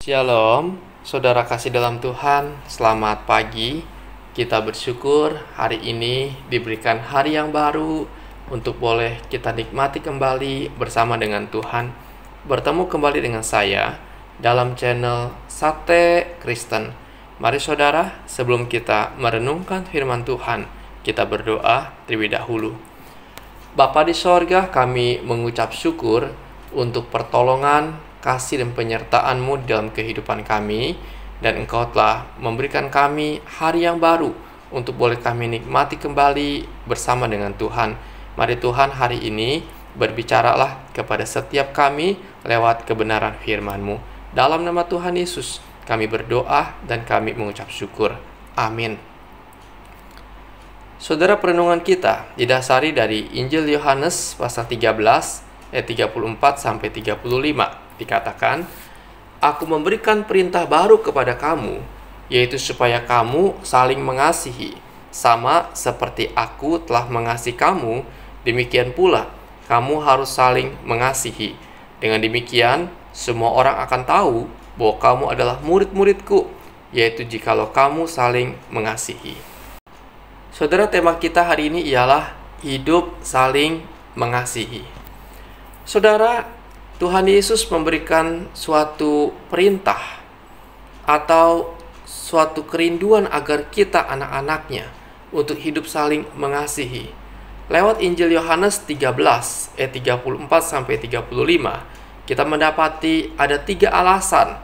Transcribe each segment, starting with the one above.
Shalom, saudara kasih dalam Tuhan, selamat pagi. Kita bersyukur hari ini diberikan hari yang baru untuk boleh kita nikmati kembali bersama dengan Tuhan. Bertemu kembali dengan saya dalam channel Sate Kristen. Mari saudara, sebelum kita merenungkan firman Tuhan, kita berdoa terlebih dahulu. Bapa di sorga, kami mengucap syukur untuk pertolongan, kasih dan penyertaan-Mu dalam kehidupan kami, dan Engkau telah memberikan kami hari yang baru untuk boleh kami nikmati kembali bersama dengan Tuhan. Mari Tuhan hari ini berbicaralah kepada setiap kami lewat kebenaran firman-Mu. Dalam nama Tuhan Yesus kami berdoa dan kami mengucap syukur. Amin. Saudara, perenungan kita didasari dari Injil Yohanes pasal 13 ayat 34 sampai 35. Dikatakan, "Aku memberikan perintah baru kepada kamu, yaitu supaya kamu saling mengasihi, sama seperti aku telah mengasihi kamu, demikian pula kamu harus saling mengasihi. Dengan demikian, semua orang akan tahu bahwa kamu adalah murid-muridku, yaitu jikalau kamu saling mengasihi." Saudara, tema kita hari ini ialah hidup saling mengasihi. Saudara, Tuhan Yesus memberikan suatu perintah atau suatu kerinduan agar kita anak-anaknya untuk hidup saling mengasihi. Lewat Injil Yohanes 13 ayat 34 sampai 35, kita mendapati ada 3 alasan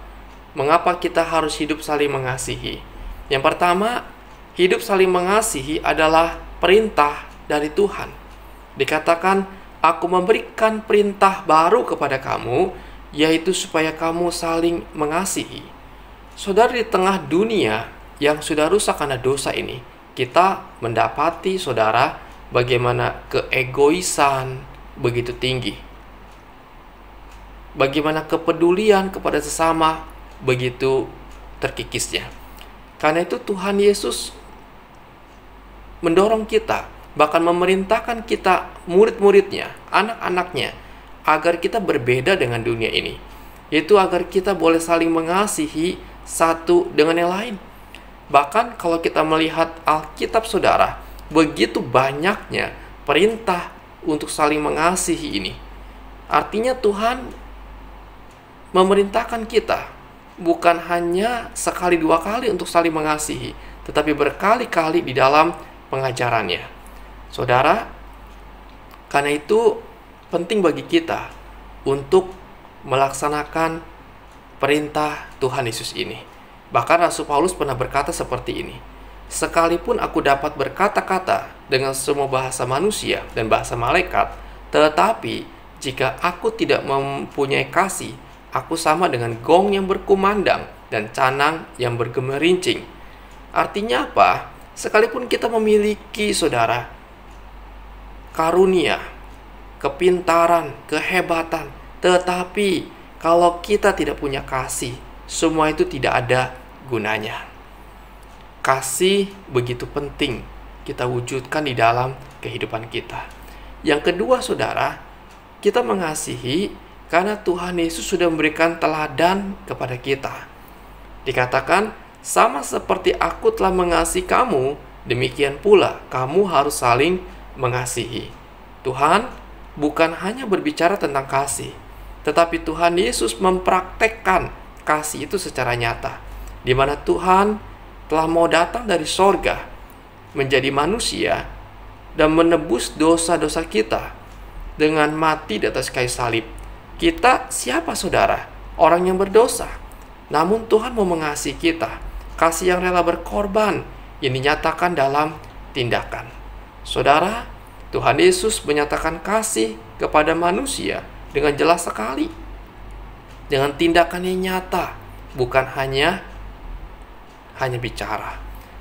mengapa kita harus hidup saling mengasihi. Yang pertama, hidup saling mengasihi adalah perintah dari Tuhan. Dikatakan, "Aku memberikan perintah baru kepada kamu, yaitu supaya kamu saling mengasihi." Saudara, di tengah dunia yang sudah rusak karena dosa ini, kita mendapati, saudara, bagaimana keegoisan begitu tinggi. Bagaimana kepedulian kepada sesama begitu terkikisnya. Karena itu Tuhan Yesus mendorong kita, bahkan memerintahkan kita, murid-muridnya, anak-anaknya, agar kita berbeda dengan dunia ini, yaitu agar kita boleh saling mengasihi satu dengan yang lain. Bahkan kalau kita melihat Alkitab, saudara, begitu banyaknya perintah untuk saling mengasihi ini. Artinya Tuhan memerintahkan kita bukan hanya sekali dua kali untuk saling mengasihi, tetapi berkali-kali di dalam pengajarannya. Saudara, karena itu penting bagi kita untuk melaksanakan perintah Tuhan Yesus ini. Bahkan Rasul Paulus pernah berkata seperti ini, "Sekalipun aku dapat berkata-kata dengan semua bahasa manusia dan bahasa malaikat, tetapi jika aku tidak mempunyai kasih, aku sama dengan gong yang berkumandang dan canang yang bergemerincing." Artinya apa? Sekalipun kita memiliki, saudara, karunia, kepintaran, kehebatan, tetapi kalau kita tidak punya kasih, semua itu tidak ada gunanya. Kasih begitu penting kita wujudkan di dalam kehidupan kita. Yang kedua, saudara, kita mengasihi karena Tuhan Yesus sudah memberikan teladan kepada kita. Dikatakan, "Sama seperti aku telah mengasihi kamu, demikian pula kamu harus saling mengasihi." Tuhan bukan hanya berbicara tentang kasih, tetapi Tuhan Yesus mempraktekkan kasih itu secara nyata, di mana Tuhan telah mau datang dari sorga menjadi manusia dan menebus dosa-dosa kita dengan mati di atas kayu salib. Kita siapa, saudara? Orang yang berdosa. Namun Tuhan mau mengasihi kita, kasih yang rela berkorban yang dinyatakan dalam tindakan. Saudara, Tuhan Yesus menyatakan kasih kepada manusia dengan jelas sekali, dengan tindakan yang nyata, bukan hanya bicara.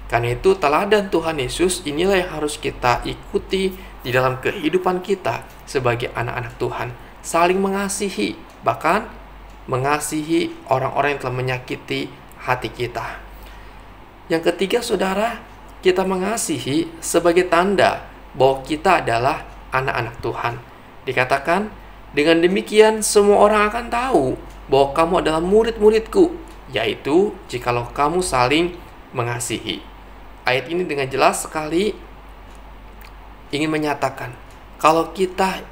Karena itu teladan Tuhan Yesus inilah yang harus kita ikuti di dalam kehidupan kita sebagai anak-anak Tuhan. Saling mengasihi, bahkan mengasihi orang-orang yang telah menyakiti hati kita. Yang ketiga, saudara, kita mengasihi sebagai tanda bahwa kita adalah anak-anak Tuhan. Dikatakan, dengan demikian semua orang akan tahu bahwa kamu adalah murid-muridku, yaitu jikalau kamu saling mengasihi. Ayat ini dengan jelas sekali ingin menyatakan, kalau kita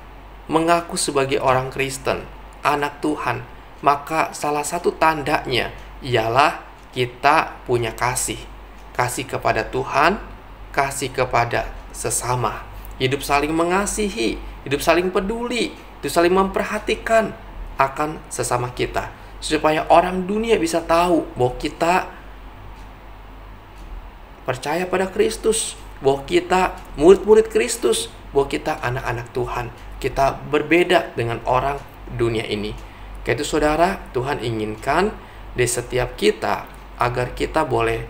mengaku sebagai orang Kristen, anak Tuhan, maka salah satu tandanya ialah kita punya kasih. Kasih kepada Tuhan, kasih kepada sesama. Hidup saling mengasihi, hidup saling peduli, hidup saling memperhatikan akan sesama kita. Supaya orang dunia bisa tahu bahwa kita percaya pada Kristus, bahwa kita murid-murid Kristus, bahwa kita anak-anak Tuhan. Kita berbeda dengan orang dunia ini. Karena itu saudara, Tuhan inginkan di setiap kita agar kita boleh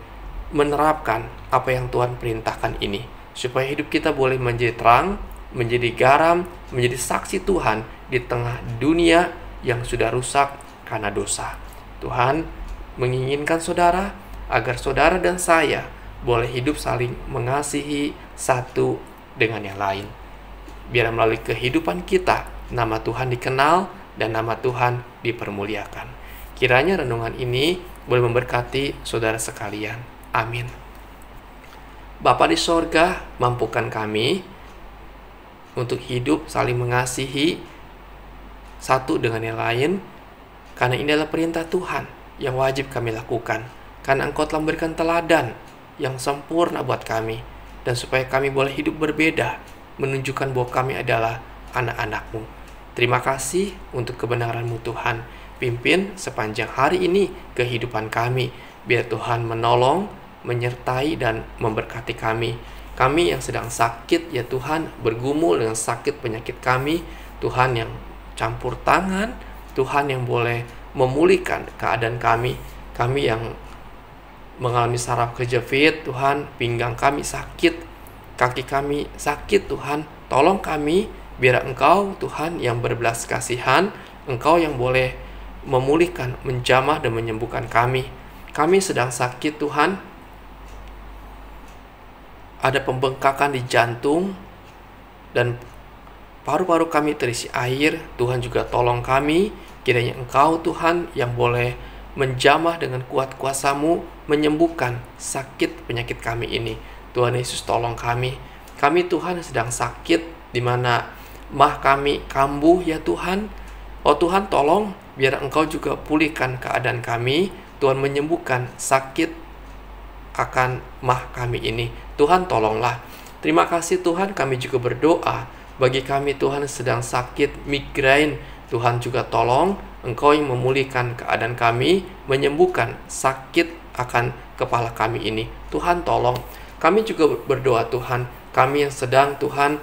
menerapkan apa yang Tuhan perintahkan ini, supaya hidup kita boleh menjadi terang, menjadi garam, menjadi saksi Tuhan di tengah dunia yang sudah rusak karena dosa. Tuhan menginginkan saudara agar saudara dan saya boleh hidup saling mengasihi satu dengan yang lain. Biar melalui kehidupan kita, nama Tuhan dikenal dan nama Tuhan dipermuliakan. Kiranya renungan ini boleh memberkati saudara sekalian. Amin. Bapa di sorga, mampukan kami untuk hidup saling mengasihi satu dengan yang lain, karena ini adalah perintah Tuhan yang wajib kami lakukan. Karena Engkau telah memberikan teladan yang sempurna buat kami, dan supaya kami boleh hidup berbeda, menunjukkan bahwa kami adalah anak-anak-Mu. Terima kasih untuk kebenaran-Mu Tuhan. Pimpin sepanjang hari ini kehidupan kami. Biar Tuhan menolong, menyertai, dan memberkati kami. Kami yang sedang sakit, ya Tuhan, bergumul dengan sakit penyakit kami. Tuhan yang campur tangan, Tuhan yang boleh memulihkan keadaan kami. Kami yang mengalami saraf kejepit, Tuhan, pinggang kami sakit, kaki kami sakit, Tuhan, tolong kami, biar Engkau, Tuhan, yang berbelas kasihan, Engkau yang boleh memulihkan, menjamah, dan menyembuhkan kami. Kami sedang sakit, Tuhan, ada pembengkakan di jantung, dan paru-paru kami terisi air. Tuhan juga tolong kami, kiranya Engkau, Tuhan, yang boleh menjamah dengan kuat kuasa-Mu, menyembuhkan sakit penyakit kami ini. Tuhan Yesus, tolong kami. Kami, Tuhan, sedang sakit, di mana mah kami kambuh, ya Tuhan. Oh Tuhan, tolong, biar Engkau juga pulihkan keadaan kami. Tuhan, menyembuhkan sakit akan mah kami ini. Tuhan, tolonglah. Terima kasih Tuhan, kami juga berdoa bagi kami, Tuhan, sedang sakit migrain. Tuhan juga tolong, Engkau yang memulihkan keadaan kami, menyembuhkan sakit akan kepala kami ini. Tuhan, tolong. Kami juga berdoa, Tuhan, kami yang sedang, Tuhan,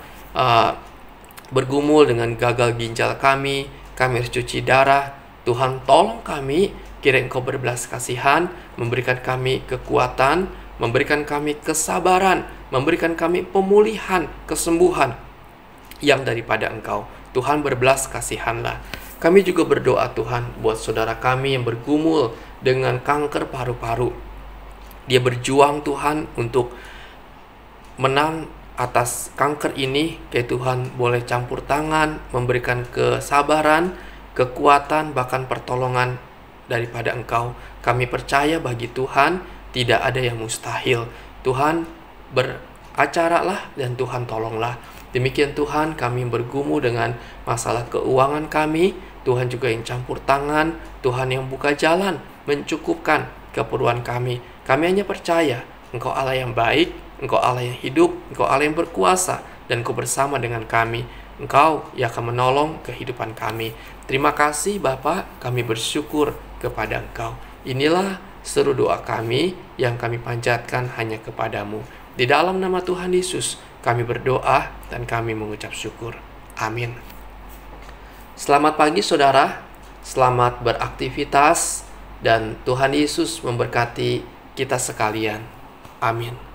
bergumul dengan gagal ginjal kami harus cuci darah. Tuhan, tolong kami, kiranya Engkau berbelas kasihan, memberikan kami kekuatan, memberikan kami kesabaran, memberikan kami pemulihan, kesembuhan yang daripada Engkau. Tuhan, berbelas kasihanlah. Kami juga berdoa, Tuhan, buat saudara kami yang bergumul dengan kanker paru-paru. Dia berjuang, Tuhan, untuk menang atas kanker ini. Kayak Tuhan boleh campur tangan, memberikan kesabaran, kekuatan, bahkan pertolongan daripada Engkau. Kami percaya bagi Tuhan tidak ada yang mustahil. Tuhan, beracaralah dan Tuhan tolonglah. Demikian Tuhan, kami bergumul dengan masalah keuangan kami. Tuhan juga yang campur tangan, Tuhan yang buka jalan, mencukupkan keperluan kami. Kami hanya percaya Engkau Allah yang baik, Engkau Allah yang hidup, Engkau Allah yang berkuasa, dan Engkau bersama dengan kami. Engkau yang akan menolong kehidupan kami. Terima kasih Bapa, kami bersyukur kepada Engkau. Inilah seru doa kami yang kami panjatkan hanya kepadamu. Di dalam nama Tuhan Yesus, kami berdoa dan kami mengucap syukur. Amin. Selamat pagi saudara, selamat beraktivitas, dan Tuhan Yesus memberkati kita sekalian. Amin.